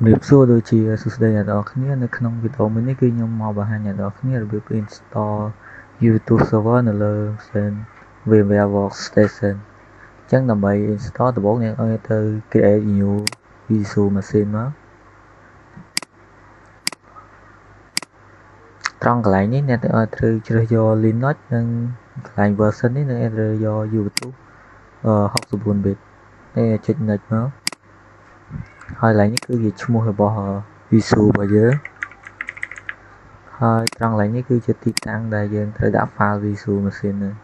ជំរាបសួរដូចជាសួស្តីអ្នកនរគ្នានៅក្នុងវីដេអូមួយនេះគឺខ្ញុំមកបង្ហាញអ្នកនរគ្នារបៀប install YouTube server នៅលើ VMware Workstation អញ្ចឹងដើម្បី install ដំបូងអ្នកត្រូវ create new visual machine មកត្រង់កន្លែងនេះអ្នកត្រូវជ្រើសយក Linux និងកន្លែង version នេះអ្នកត្រូវយក YouTube 64 bit ហើយចុច next មកហើយកន្លែងនេះគឺជាឈ្មោះរបស់ visual របស់យើងហើយត្រង់កន្លែងនេះគឺជាទីតាំងដែលយើងត្រូវដាក់ file visual machine នេះ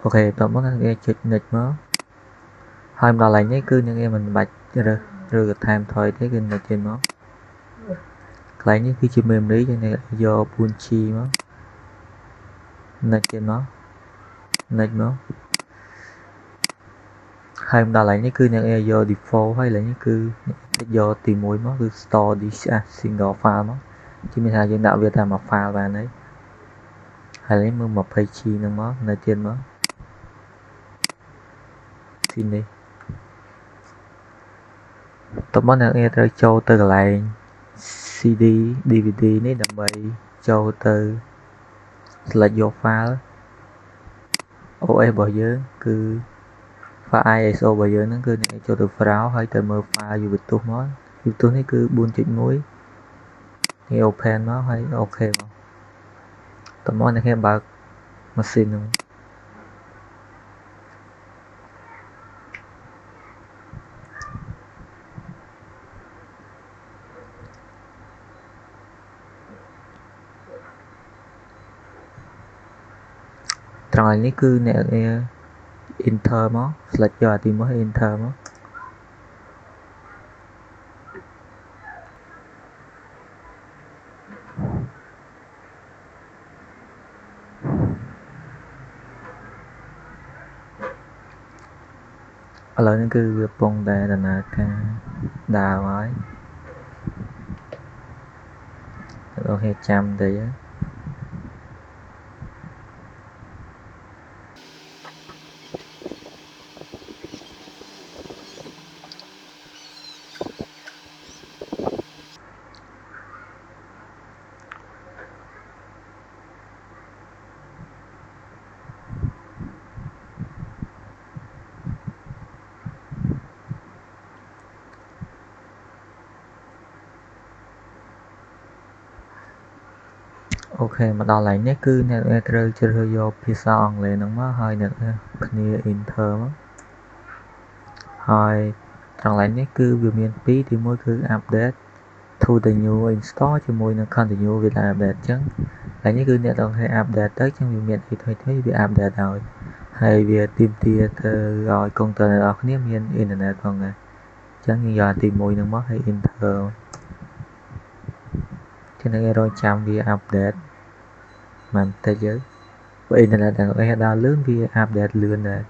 អូខេតោះមកអ្នកចុច next មកហើយដល់កន្លែងនេះគឺអ្នកមិនបាច់រើសឬក៏ថែមថយទេគឺ next ទេមកកន្លែងនេះគឺជា memory យើងយក 4G មក next ទៀតមក next មកហើយកន្លែងនេះគឺអ្នកយក default ហើយកន្លែងនេះគឺអ្នកយកទី1មកគឺ store this as single file មកជាមានថាយើងដាក់វាតាមមួយ file បានហើយហើយនេះមើល 20G ហ្នឹងមកនៅទៀតមកទីនេះតោះមកអ្នកត្រូវចូលទៅកន្លែង CD DVD នេះដើម្បីចូលទៅ select យក file OS របស់យើងគឺ file ISO របស់យើងហ្នឹងគឺអ្នកចូលទៅ browse ហើយទៅមើល file YouTube មក YouTube នេះគឺ 4.1 នេះ open មកហើយ OK មកតោះមកអ្នកបើក machine ហ្នឹងត្រង់នេះគឺអ្នក enter មក select យកអាទី1 enter មកឥឡូវនេះគឺវាពងតែដំណើរការដើរហើយអូខេចាំតិចអូខេមកដល់កន្លែងនេះគឺអ្នកត្រូវជ្រើសយកភាសាអង់គ្លេសហ្នឹងមកហើយអ្នកគ្នា enter មកហើយត្រង់កន្លែងនេះគឺវាមាន2ទី1គឺ update to the new install ជាមួយនឹង continue with update អញ្ចឹងកន្លែងនេះគឺអ្នកต้องឲ្យ update ទៅអញ្ចឹងវាមានអីថ្មីវា update ឲ្យហើយវាទាមទារទៅឲ្យកុងតឺនអ្នកគ្នាមានអ៊ីនធឺណិតផងដែរអញ្ចឹងយើងយកទី1ហ្នឹងមកហើយ enter ចឹងអ្នករងចាំវា update មិនតិចទៅបើអ៊ីនធឺណិតដល់ដើរលឿនវា update លឿនដែរ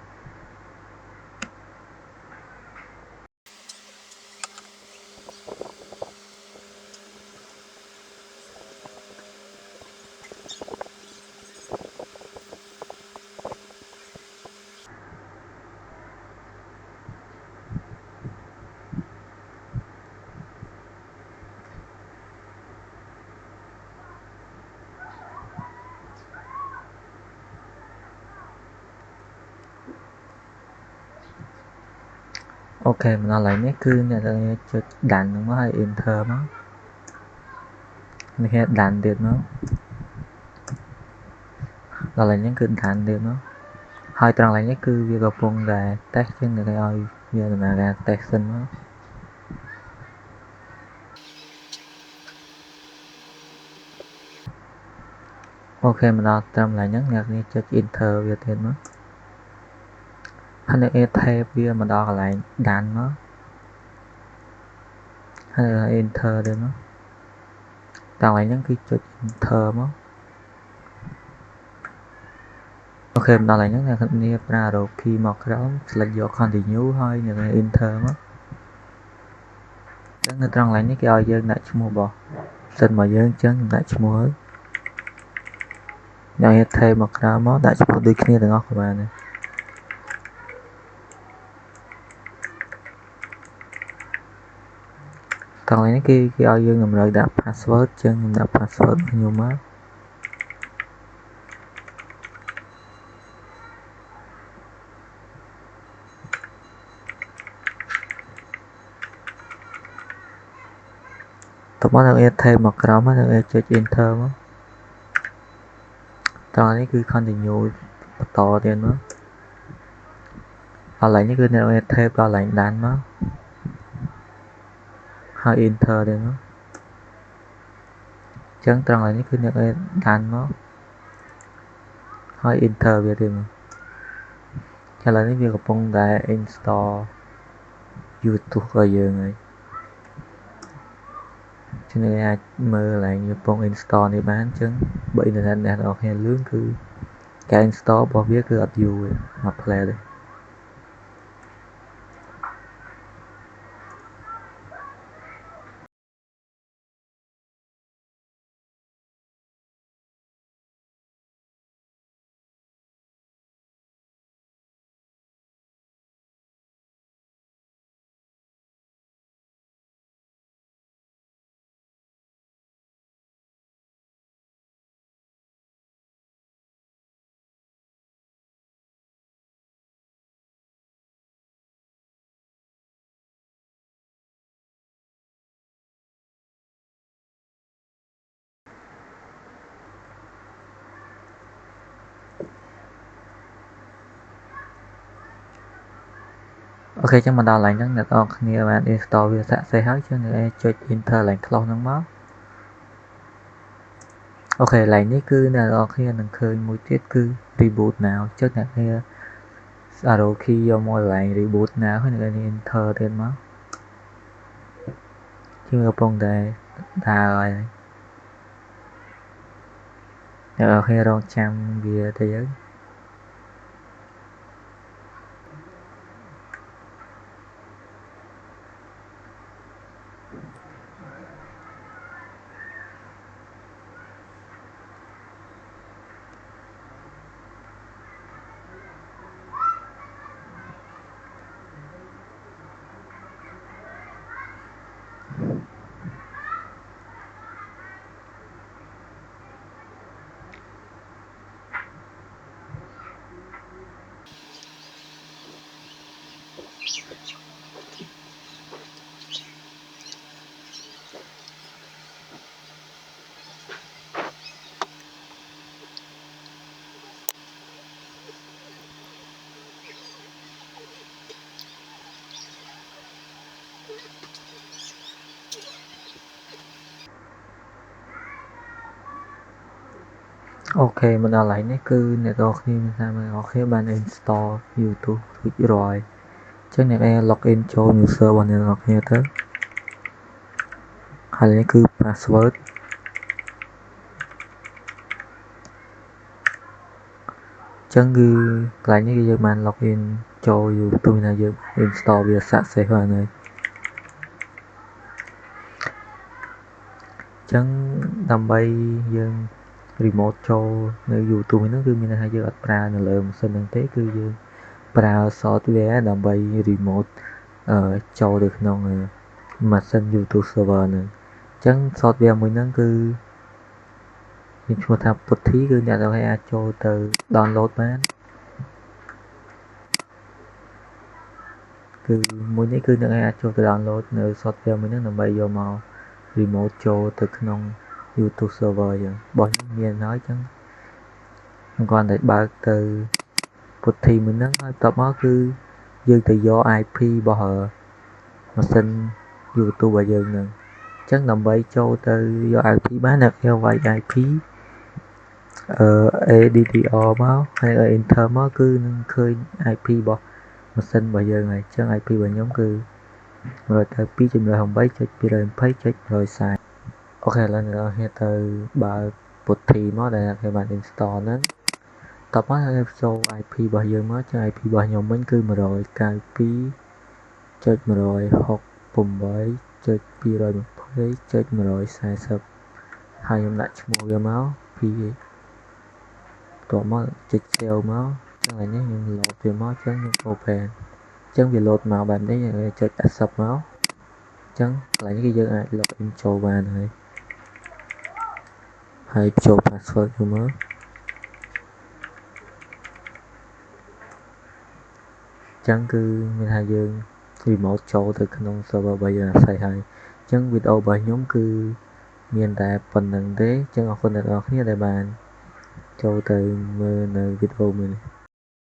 អូខេមកដល់កន្លែងនេះគឺអ្នកត្រូវចុចដានហ្នឹងមកហើយ enter មកនេះគេដានទៀតមកដល់កន្លែងនេះគឺដានទៀតមកហើយត្រង់កន្លែងនេះគឺវាកំពុងតែ test ជាងគេឲ្យវាដំណើរការ test សិនមកអូខេមកដល់ត្រឹមកន្លែងហ្នឹងអ្នកនេះចុច enter វាទៀតមកហើយអ្នក tab វាមកដល់កន្លែងដានមកហើយ enter ទៀតមកត្រង់កន្លែងហ្នឹងគឺចុច enter មកអូខេមកដល់កន្លែងហ្នឹងអ្នកគ្នាប្រើ arrow key មកក្រោម select យក continue ហើយអ្នក enter មកអញ្ចឹងនៅត្រង់កន្លែងនេះគេឲ្យយើងដាក់ឈ្មោះរបស់ សិនមកយើងចឹងដាក់ឈ្មោះអ្នកនេះថេមកក្រៅមកដាក់ឈ្មោះដូចគ្នាទាំងអស់ក៏បានដែរកន្លែងនេះគេឲ្យយើងតម្រូវដាក់ password ចឹងខ្ញុំដាក់ password ខ្ញុំមកតោះមកអ្នកនេះថេមកក្រៅមកអ្នកនេះចុច enter មកតោះនេះគឺ continue បន្តទៀតមកកន្លែងនេះគឺអ្នកនេះថេកន្លែងដានមកហើយ enter ទៀតមកចឹងត្រង់នេះគឺអ្នកនេះដានមកហើយ enter វាទៀតមកឥឡូវនេះវាកំពុងតែ install YouTube ឲ្យយើងហើយចឹងអ្នកអាចមើលឡើងកំពុង install នេះបានចឹងបើ internet អ្នកនរគ្នាលឿនគឺការ install របស់វាគឺអត់យូរទេមក play ទេអូខេចឹងមកដល់ឡើងហ្នឹងអ្នកនរគ្នាបាន install វាសាក់សេះហើយចឹងអ្នកចុច enter ឡើង close ហ្នឹងមកអូខេឡើងនេះគឺអ្នកនរគ្នានឹងឃើញមួយទៀតគឺ reboot now ចឹងអ្នកគ្នា arrow key យកមកឡើង reboot now ហើយអ្នកគ្នា enter ទៀតមកជាកំពុងតែដើរហើយអ្នកនរគ្នារងចាំវាទៅយើងអូខេមកដល់ហើយនេះគឺអ្នកនរគ្នាមានថាអ្នកនរគ្នាបាន install YouTube រួចរាល់ចឹងអ្នកឯង login ចូល user របស់អ្នកនរគ្នាទៅហើយនេះគឺ password ចឹងគឺកន្លែងនេះគឺយើងបាន login ចូល YouTube ណាយើង install វា success ហើយនៅចឹងដើម្បីយើង remote ចូលនៅ YouTube ហ្នឹងគឺមានន័យថាយើងអត់ប្រើនៅលើម៉ាស៊ីនហ្នឹងទេគឺយើងប្រើ software ដើម្បី remote ចូលទៅក្នុងម៉ាស៊ីន YouTube server ហ្នឹងចឹង software មួយហ្នឹងគឺមានឈ្មោះថា Putty គឺអ្នកទាំងអស់អាចចូលទៅ download បានគឺមួយនេះគឺអ្នកអាចចូលទៅ download នៅ software មួយហ្នឹងដើម្បីយកមក remote ចូលទៅក្នុង YouTube server យើងរបស់ខ្ញុំមានហើយចឹងខ្ញុំគ្រាន់តែបើកទៅ Putty មួយហ្នឹងហើយបន្ទាប់មកគឺយើងទៅយក IP របស់ម៉ាស៊ីន YouTube របស់យើងហ្នឹងចឹងដើម្បីចូលទៅយក IP បានអ្នកយកវាយ IP ADDR មកហើយ enter មកគឺនឹងឃើញ IP របស់ម៉ាស៊ីនរបស់យើងហើយចឹង IP របស់ខ្ញុំគឺ 192.168.220.140 អូខេឥឡូវអ្នកនរគ្នាទៅបើក Putty មកដែលអ្នកគេបាន install ហ្នឹងតបមកហើយចូល IP របស់យើងមកចឹង IP របស់ខ្ញុំវិញគឺ 192.168.220.140 ហើយខ្ញុំដាក់ឈ្មោះវាមកពីបន្ទាប់មកចុច save មកចឹងឥឡូវនេះខ្ញុំ load វាមកចឹងខ្ញុំ open ចឹងវា load មកបែបនេះចុច accept មកចឹងកន្លែងនេះគឺយើងអាច login ចូលបានហើយចូល password ចូលមកចឹងគឺមានថាយើង remote ចូលទៅក្នុង server របស់យើងអាស្រ័យហើយចឹងវីដេអូរបស់ខ្ញុំគឺមានតែប៉ុណ្្នឹងទេចឹងអរគុណអ្នកនរគ្នាដែលបានចូលទៅមើលនៅវីដេអូមួយនេះ